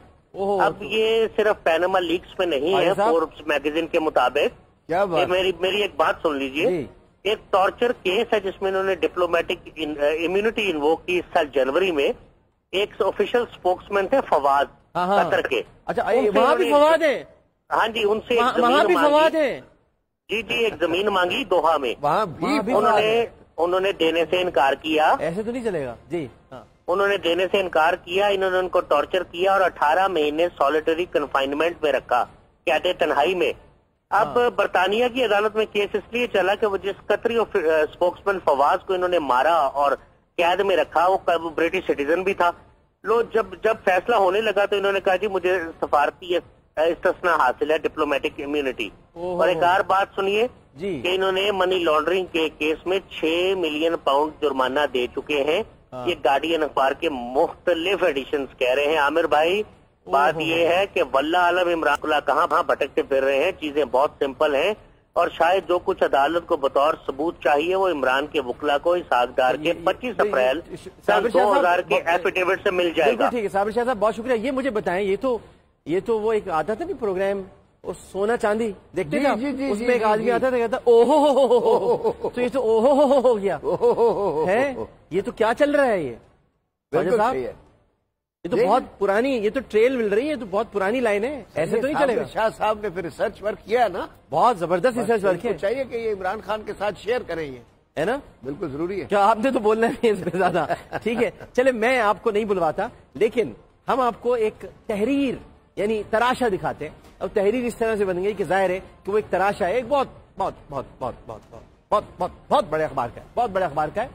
اب یہ صرف پیناما لیکس میں نہیں ہے، فوربس میگزین کے مطابق میری ایک بات سن لیجئے، ایک ٹارچر کیس ہے جس میں انہوں نے ڈپلومیٹک امیونٹی انووک کی اس سال جنوری میں۔ ایک آفیشل اسپوکس مین تھے فواد قطر کے۔ اچھا، وہاں بھی فواد ہے؟ ہاں جی، ان سے وہاں بھی فواد ہے؟ جی جی، ایک زمین مانگی دوحہ میں، وہاں بھی انہوں نے دینے سے انکار کیا۔ ایسے تو نہیں چلے گا جی، انہوں نے دینے سے انکار کیا، انہوں نے ان کو ٹارچر کیا اور 18 مہینے سالیٹری کنفائنمنٹ میں رکھا، قید تنہائی میں۔ اب برطانیہ کی عدالت میں کیس اس لیے چلا کہ وہ جس قطری اسپوکس مین فواز کو انہوں نے مارا اور قید میں رکھا وہ برٹش سٹیزن بھی تھا۔ جب فیصلہ ہونے لگا تو انہوں نے کہا جی مجھے سفارتی استثناء حاصل ہے، ڈپلومیٹک امیونٹی۔ اور ایک اور بات سنیے کہ انہوں نے منی لانڈرنگ کے کیس میں 6 ملین پاؤنڈ جرمانہ دے چکے ہیں۔ یہ گارڈین اخبار کے مختلف ایڈیشنز کہہ رہے ہیں۔ عامر بھائی، بات یہ ہے کہ واللہ عالم عمران اللہ کہاں بھٹکتے پھر رہے ہیں، چیزیں بہت سمپل ہیں، اور شاید جو کچھ عدالت کو بطور ثبوت چاہیے وہ عمران کے وکلا کو اسحاق ڈار کے 25 اپریل 2000 کے ایفیڈیوٹ سے مل جائے گا۔ ٹھیک ہے صابر شاہ صاحب، بہت شکریہ۔ یہ مجھے بتائیں، یہ تو وہ ایک آتا تھا نا پروگرام، سونا چاندی دیکھتے تھے، اس میں ایک آدمی آتا تھا کہتا اوہو، تو یہ تو اوہو ہو گیا ہے۔ یہ تو کیا چل رہا ہے یہ؟ یہ تو بہت پرانی، یہ تو ٹریل مل رہی ہے، یہ تو بہت پرانی لائن ہے، ایسے تو نہیں چلے گا. شاہ صاحب نے پھر ریسرچ ورک کیا نا، بہت زبردست ریسرچ ورک ہے. چاہیے کہ یہ عمران خان کے ساتھ شیئر کریں، یہ ہے نا، بالکل ضروری ہے. کیا آپ نے تو بولنا ہے اس پہ زیادہ. ٹھیک ہے، چلے میں آپ کو نہیں بلواتا، لیکن ہم آپ کو ایک تحریر یعنی تراشا دکھاتے ہیں. اور تحریر اس طرح سے بن گئی کہ ظاہر ہے کہ وہ ایک تراشا ہے، ایک بہت بہت بہت بہت بہت بہت بہت بہت بڑے اخبار کا ہے، بہت بڑے اخبار کا ہے.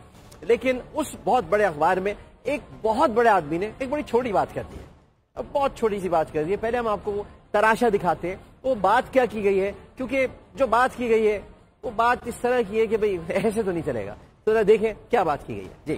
لیکن اس بہت بڑے اخبار میں ایک بہت بڑے آدمی نے ایک بڑی چھوٹی بات کر دی ہے، بہت چھوٹی سی بات کر دی ہے. پہلے ہم آپ کو وہ تراشا دکھاتے ہیں، وہ بات کیا کی گئی ہے، کیونکہ جو بات کی گئی ہے وہ بات اس طرح کی ہے کہ بھئی ایسے تو نہیں چلے گا. تو ذرا دیکھیں کیا بات کی گئی ہے. جی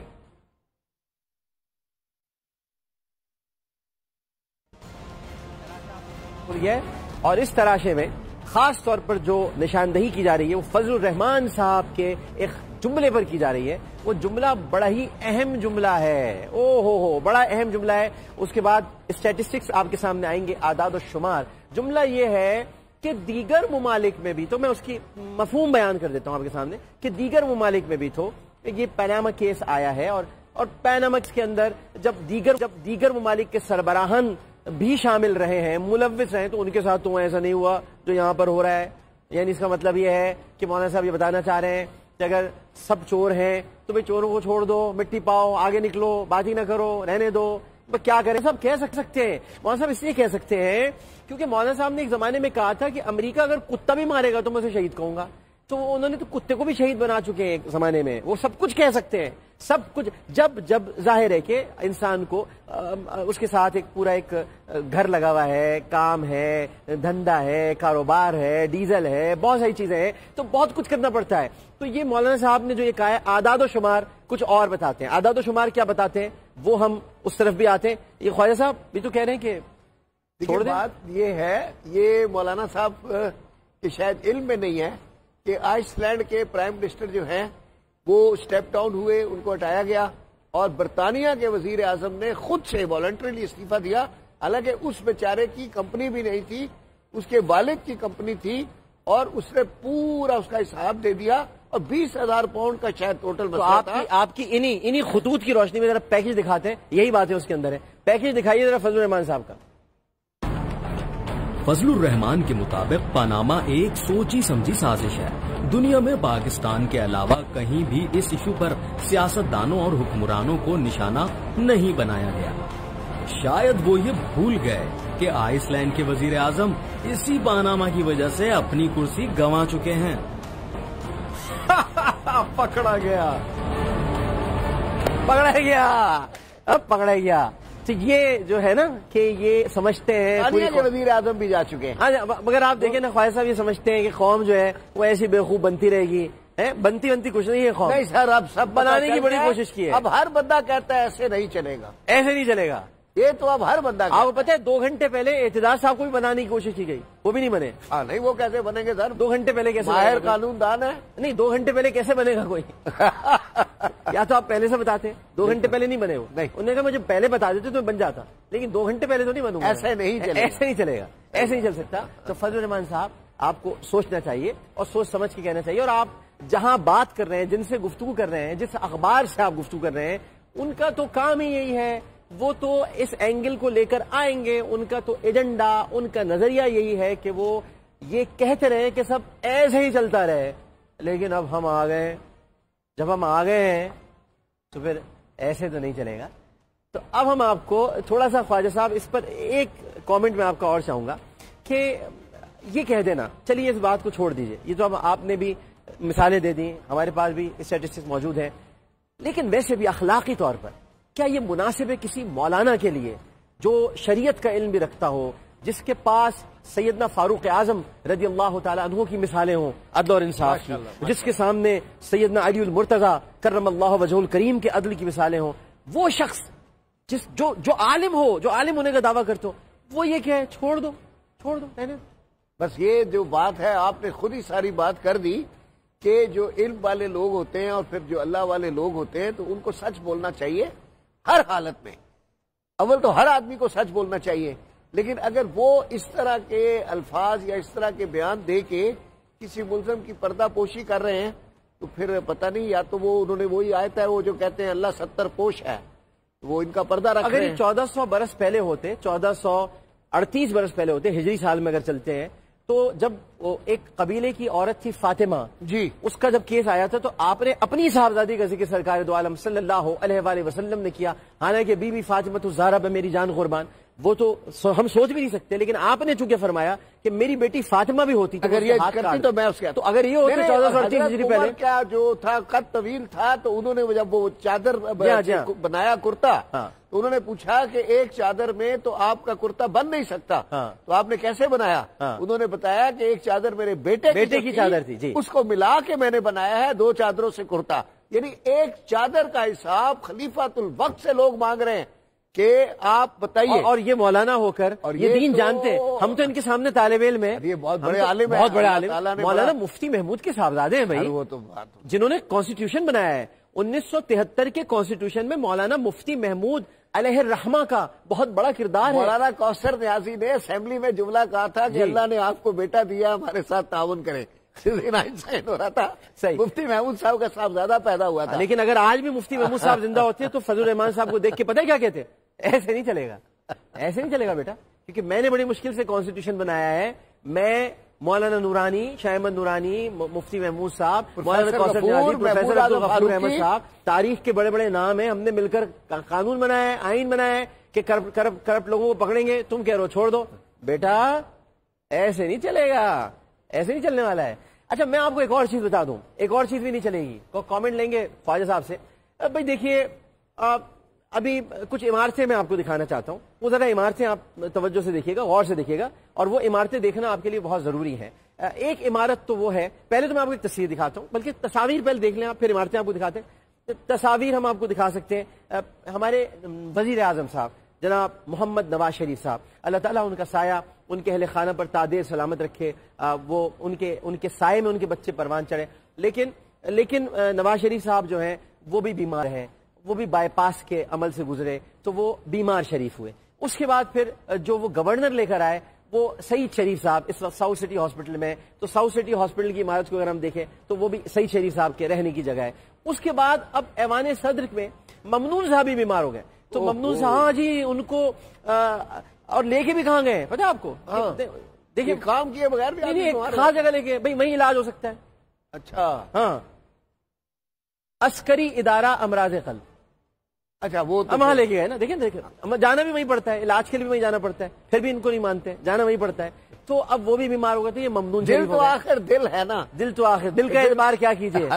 اور اس تراشے میں خاص طور پر جو نشاندہی کی جا رہی ہے وہ فضل الرحمان صاحب کے ایک جملے پر کی جا رہی ہے. وہ جملہ بڑا ہی اہم جملہ ہے، او ہو بڑا اہم جملہ ہے. اس کے بعد اسٹیٹسٹکس آپ کے سامنے آئیں گے، اعداد و شمار. جملہ یہ ہے کہ دیگر ممالک میں بھی، تو میں اس کی مفہوم بیان کر دیتا ہوں آپ کے سامنے، کہ دیگر ممالک میں بھی تو یہ پیناما کیس آیا ہے، اور پینامکس کے اندر جب دیگر ممالک کے سربراہان بھی شامل رہے ہیں، ملوث رہے ہیں، تو ان کے ساتھ تو ایسا نہیں ہوا جو یہاں پر ہو رہا ہے. یعنی اس کا مطلب یہ ہے کہ مولانا صاحب یہ بتانا چاہ رہے ہیں کہ اگر سب چور ہیں تو بھئی چوروں کو چھوڑ دو، مٹی پاؤ، آگے نکلو، بات ہی نہ کرو، رہنے دو. کیا کریں؟ سب کہہ سکتے ہیں مولانا صاحب، اس لیے کہہ سکتے ہیں کیونکہ مولانا صاحب نے ایک زمانے میں کہا تھا کہ امریکہ اگر کتا بھی مارے گا تو میں اسے شہید کہوں گا. تو انہوں نے تو کتے کو بھی شہید بنا چکے ہیں ایک زمانے میں. وہ سب کچھ کہہ سکتے ہیں، سب کچھ. جب ظاہر ہے کہ انسان کو اس کے ساتھ ایک پورا ایک گھر لگا ہوا ہے، کام ہے، دھندا ہے، کاروبار ہے، ڈیزل ہے، بہت ساری چیزیں ہیں، تو بہت کچھ کرنا پڑتا ہے. تو یہ مولانا صاحب نے جو یہ کہا ہے، اعداد و شمار کچھ اور بتاتے ہیں. اعداد و شمار کیا بتاتے ہیں وہ ہم اس طرف بھی آتے ہیں. یہ خواجہ صاحب بھی تو کہہ رہے ہیں کہ دیکھیے بات یہ ہے، یہ مولانا صاحب کے شاید علم میں نہیں ہے کہ آئس لینڈ کے پرائم منسٹر جو ہیں وہ اسٹیپ ڈاؤن ہوئے، ان کو ہٹایا گیا، اور برطانیہ کے وزیر اعظم نے خود سے والنٹریلی استعفیٰ دیا. حالانکہ اس بیچارے کی کمپنی بھی نہیں تھی، اس کے والد کی کمپنی تھی، اور اس نے پورا اس کا حساب دے دیا، اور 20,000 پاؤنڈ کا شاید ٹوٹل مسئلہ تھا. آپ کی انہی خطوط کی روشنی میں ذرا پیکج دکھاتے ہیں، یہی بات ہے اس کے اندر ہے. پیکج دکھائیے ذرا فضل الرحمان صاحب کا. فضل الرحمان کے مطابق پاناما ایک سوچی سمجھی سازش ہے. دنیا میں پاکستان کے علاوہ کہیں بھی اس ایشو پر سیاستدانوں اور حکمرانوں کو نشانہ نہیں بنایا گیا. شاید وہ یہ بھول گئے کہ آئس لینڈ کے وزیر اعظم اسی پاناما کی وجہ سے اپنی کرسی گنوا چکے ہیں. پکڑا گیا، اب پکڑا گیا. تو یہ جو ہے نا کہ یہ سمجھتے ہیں کے وزیر اعظم بھی جا چکے ہیں. مگر آپ دیکھیں نا خواجہ صاحب، یہ سمجھتے ہیں کہ قوم جو ہے وہ ایسی بےخوب بنتی رہے گی. بنتی کچھ نہیں ہے قوم. نہیں سر، اب سب بنانے کی بڑی کوشش کی ہے. اب ہر بندہ کہتا ہے ایسے نہیں چلے گا، ایسے نہیں چلے گا. یہ تو اب ہر بندہ. آپ کو پتہ ہے 2 گھنٹے پہلے اعتدال صاحب کو بھی بنانے کی کوشش کی گئی، وہ بھی نہیں بنے. نہیں، وہ کیسے بنیں گے سر؟ 2 گھنٹے پہلے کیسے؟ ماہر قانون دان ہے. نہیں، 2 گھنٹے پہلے کیسے بنے گا کوئی؟ یا تو آپ پہلے سے بتاتے. 2 گھنٹے پہلے نہیں بنے وہ. انہوں نے کہا مجھے پہلے بتا دیتے تو بن جاتا، لیکن 2 گھنٹے پہلے تو نہیں بنوں گا. ایسے نہیں چلے گا، ایسے نہیں چل سکتا. تو فضل الرحمان صاحب، آپ کو سوچنا چاہیے اور سوچ سمجھ کے کہنا چاہیے. اور آپ جہاں بات کر رہے ہیں، جن سے گفتگو کر رہے ہیں، جس اخبار سے آپ گفتگو کر رہے ہیں، ان کا تو کام ہی یہی ہے. وہ تو اس اینگل کو لے کر آئیں گے. ان کا تو ایجنڈا، ان کا نظریہ یہی ہے کہ وہ یہ کہتے رہے کہ سب ایسے ہی چلتا رہے. لیکن اب ہم آ گئے، جب ہم آ گئے ہیں تو پھر ایسے تو نہیں چلے گا. تو اب ہم آپ کو تھوڑا سا خواجہ صاحب اس پر ایک کامنٹ میں آپ کا اور چاہوں گا کہ یہ کہہ دینا، چلیے اس بات کو چھوڑ دیجئے، یہ تو اب آپ نے بھی مثالیں دے دی، ہمارے پاس بھی اسٹیٹسٹکس موجود ہیں، لیکن ویسے بھی اخلاقی طور پر کیا یہ مناسب ہے کسی مولانا کے لیے جو شریعت کا علم بھی رکھتا ہو، جس کے پاس سیدنا فاروق اعظم رضی اللہ تعالیٰ عنہ کی مثالیں ہوں عدل اور انصاف کی، جس کے سامنے سیدنا علی المرتضیٰ کرم اللہ وجہہ الکریم کے عدل کی مثالیں ہوں، وہ شخص جو عالم ہو، جو عالم ہونے کا دعویٰ کرتے ہو، وہ یہ کہ چھوڑ دو کہنے. بس یہ جو بات ہے آپ نے خود ہی ساری بات کر دی کہ جو علم والے لوگ ہوتے ہیں اور پھر جو اللہ والے لوگ ہوتے ہیں تو ان کو سچ بولنا چاہیے ہر حالت میں. اول تو ہر آدمی کو سچ بولنا چاہیے، لیکن اگر وہ اس طرح کے الفاظ یا اس طرح کے بیان دے کے کسی ملزم کی پردہ پوشی کر رہے ہیں تو پھر پتہ نہیں، یا تو وہ انہوں نے وہی آیت ہے وہ جو کہتے ہیں اللہ 70 پوش ہے، وہ ان کا پردہ رکھ اگر رہے یہ ہیں۔ 1400 برس پہلے ہوتے، 1438 برس پہلے ہوتے، ہجری سال میں اگر چلتے ہیں، تو جب وہ ایک قبیلے کی عورت تھی فاطمہ جی، اس کا جب کیس آیا تھا تو آپ نے اپنی صاحبزادی کا ذکر سرکار دو عالم صلی اللہ علیہ وآلہ وسلم نے کیا، حالانکہ بی بی فاطمہ تو زہرا پہ میری جان قربان، وہ تو ہم سوچ بھی نہیں سکتے، لیکن آپ نے چونکہ فرمایا کہ میری بیٹی فاطمہ بھی ہوتی اگر یہ کرتی تو میں اس کے تو اگر یہ ہوتے 1438 ہجری پہلے کیا جو تھا قد طویل تھا، تو انہوں نے جب وہ چادر بنایا کرتا تو انہوں نے پوچھا کہ ایک چادر میں تو آپ کا کرتا بن نہیں سکتا، تو آپ نے کیسے بنایا؟ انہوں نے بتایا کہ ایک چادر میرے بیٹے کی چادر تھی، جی، اس کو ملا کے میں نے بنایا ہے 2 چادروں سے کرتا، یعنی ایک چادر کا حساب خلیفۃ الوقت سے لوگ مانگ رہے ہیں کہ آپ بتائیے، اور یہ مولانا ہو کر یہ دین جانتے ہیں، ہم تو ان کے سامنے طالب علم ہیں، یہ بہت بڑے عالم ہیں، بہت بڑے عالم، مولانا مفتی محمود کے صاحبزادے ہیں بھائی، وہ تو جنہوں نے کانسٹیٹیوشن بنایا ہے 1973 کے کانسٹیٹیوشن میں مولانا مفتی محمود علیہ الرحمہ کا بہت بڑا کردار ہے۔ مولانا کوثر نیازی نے اسمبلی میں جملہ کہا تھا کہ اللہ نے آپ کو بیٹا دیا، ہمارے ساتھ تعاون کرے، ہو رہا تھا، مفتی محمود صاحب کا صاحبزادہ پیدا ہوا تھا، لیکن اگر آج بھی مفتی محمود صاحب زندہ ہوتے تو فضل الرحمان صاحب کو دیکھ کے پتہ ہے کیا کہتے؟ ایسے نہیں چلے گا، ایسے نہیں چلے گا بیٹا، کیونکہ میں نے بڑی مشکل سے کانسٹیٹیوشن بنایا ہے، میں مولانا نورانی، شاہ احمد نورانی، مفتی محمود صاحب، مولانا کوثر نیازی، پروفیسر عبدالغفور احمد صاحب، تاریخ کے بڑے بڑے نام ہیں، ہم نے مل کر قانون بنایا ہے، آئین بنایا ہے کہ کرپٹ لوگوں کو پکڑیں گے، تم کہہ رہو چھوڑ دو، بیٹا ایسے نہیں چلے گا، ایسے نہیں چلنے والا ہے۔ اچھا میں آپ کو ایک اور چیز بتا دوں، ایک اور چیز بھی نہیں چلے گی، کامنٹ لیں گے خواجہ صاحب سے۔ بھائی دیکھیے ابھی کچھ عمارتیں میں آپ کو دکھانا چاہتا ہوں، وہ ذرا عمارتیں آپ توجہ سے دیکھیے گا، غور سے دیکھیے گا، اور وہ عمارتیں دیکھنا آپ کے لیے بہت ضروری ہے۔ ایک عمارت تو وہ ہے، پہلے تو میں آپ کو ایک تصویر دکھاتا ہوں، بلکہ تصاویر پہلے دیکھ لیں آپ، پھر عمارتیں آپ کو دکھاتے ہیں۔ تصاویر ہم آپ کو دکھا سکتے ہیں، ہمارے وزیر اعظم صاحب جناب محمد نواز شریف صاحب، اللہ تعالیٰ ان کا سایہ ان کے اہل خانہ پر تادیر سلامت رکھے، وہ ان کے سائے میں ان کے بچے پروان چڑھے، لیکن نواز شریف صاحب جو ہیں وہ بھی بیمار ہیں، وہ بھی بائی پاس کے عمل سے گزرے، تو وہ بیمار شریف ہوئے۔ اس کے بعد پھر جو وہ گورنر لے کر آئے وہ سعید شریف صاحب، اس وقت ساؤتھ سٹی ہاسپٹل میں، تو ساؤتھ سٹی ہاسپٹل کی عمارت کو اگر ہم دیکھیں تو وہ بھی سعید شریف صاحب کے رہنے کی جگہ ہے۔ اس کے بعد اب ایوان صدر میں ممنون صاحب بھی بیمار ہو گئے، تو ممنون صاحب ہاں جی ان کو اور لے کے بھی کہاں گئے پتہ آپ کو؟ دیکھیے کام کیے بغیر بھی ایک خاص جگہ لے کے، بھائی وہیں علاج ہو سکتا ہے۔ اچھا ہاں، عسکری ادارہ امراض قلب، اچھا وہ ہم وہاں لے کے گئے نا، دیکھیں جانا بھی وہیں پڑتا ہے، علاج کے لیے بھی وہیں جانا پڑتا ہے، پھر بھی ان کو نہیں مانتے، جانا وہیں پڑتا ہے، تو اب وہ بھی بیمار ہو گئے تھے۔ یہ ممنون دل شریف تو آخر دل ہے نا، دل تو آخر دل کا اعتبار کیا کیجیے،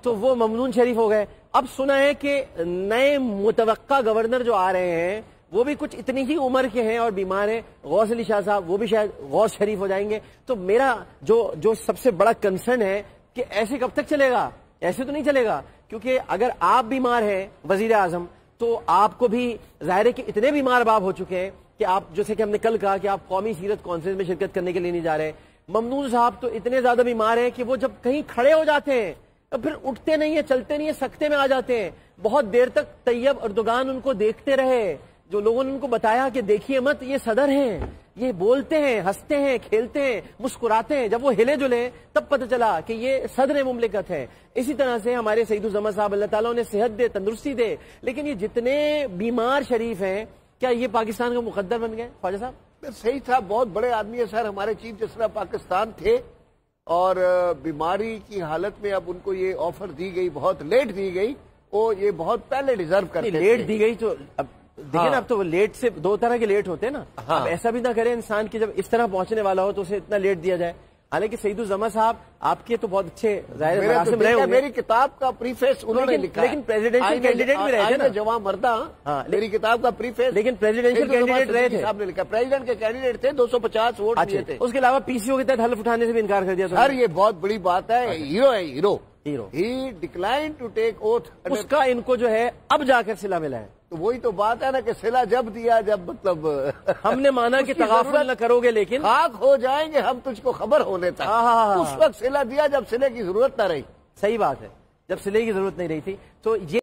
تو وہ ممنون شریف ہو گئے۔ اب سنا ہے کہ نئے متوقع گورنر جو آ رہے ہیں وہ بھی کچھ اتنی ہی عمر کے ہیں اور بیمار ہیں، غوث علی شاہ صاحب، وہ بھی شاید غوث شریف ہو جائیں گے۔ تو میرا جو سب سے بڑا کنسرن ہے کہ ایسے کب تک چلے گا؟ ایسے تو نہیں چلے گا، کیونکہ اگر آپ بیمار ہیں وزیر اعظم تو آپ کو بھی ظاہر ہے کہ اتنے بیمار باپ ہو چکے ہیں کہ آپ، جیسے کہ ہم نے کل کہا کہ آپ قومی سیرت کانفرنس میں شرکت کرنے کے لیے نہیں جا رہے۔ ممنون صاحب تو اتنے زیادہ بیمار ہیں کہ وہ جب کہیں کھڑے ہو جاتے ہیں تو پھر اٹھتے نہیں ہیں، چلتے نہیں ہیں، سکتے میں آ جاتے ہیں۔ بہت دیر تک طیب اردوغان ان کو دیکھتے رہے، جو لوگوں نے ان کو بتایا کہ دیکھیے مت، یہ صدر ہیں، یہ بولتے ہیں، ہنستے ہیں، کھیلتے ہیں، مسکراتے ہیں، جب وہ ہلے جلے تب پتہ چلا کہ یہ صدر مملکت ہے۔ اسی طرح سے ہمارے سعید الزمان صاحب، اللہ تعالیٰ انہیں صحت دے، تندرستی دے، لیکن یہ جتنے بیمار شریف ہیں کیا یہ پاکستان کا مقدر بن گئے؟ خواجہ صاحب صحیح تھا، بہت بڑے آدمی ہے سر، ہمارے چیف جسٹس پاکستان تھے، اور بیماری کی حالت میں اب ان کو یہ آفر دی گئی، بہت لیٹ دی گئی، وہ یہ بہت پہلے ڈیزرو کرتے تھے۔ لیٹ دی گئی تو اب دیکھیں نا، اب تو لیٹ سے دو طرح کے لیٹ ہوتے ہیں نا، اب ایسا بھی نہ کرے انسان کی جب اس طرح پہنچنے والا ہو تو اسے اتنا لیٹ دیا جائے۔ حالانکہ سعید الزمان صاحب آپ کے تو بہت اچھے ظاہر مراسم رہے ہوں گے، میری کتاب کا پریفیس انہوں نے لکھا، لیکن پریزیڈنشل کینڈیڈیٹ بھی رہے تھے نا، جوان مردہ، میری کتاب کا پریفیس، لیکن پریزیڈنشل کینڈیڈیٹ رہے تھے، صاحب نے لکھا، پریزیڈنٹ کے کینڈیڈیٹ تھے، 250 ووٹ دیے تھے۔ اس کے علاوہ پی سی او کے تحت حلف اٹھانے سے بھی انکار کر دیا سر، یہ بہت بڑی بات ہے، ہیرو ہے، hero, he decline to take oath, اس کا ان کو جو ہے اب جا کر صلہ ملا ہے۔ تو وہی تو بات ہے نا کہ صلہ جب دیا جب مطلب ہم نے مانا کہ تغافل نہ کرو گے، لیکن خاک ہو جائیں گے ہم تجھ کو خبر ہونے تک، اس وقت صلہ دیا جب صلے کی ضرورت نہ رہی۔ صحیح بات ہے، جب صلے کی ضرورت نہیں رہی تھی، تو یہ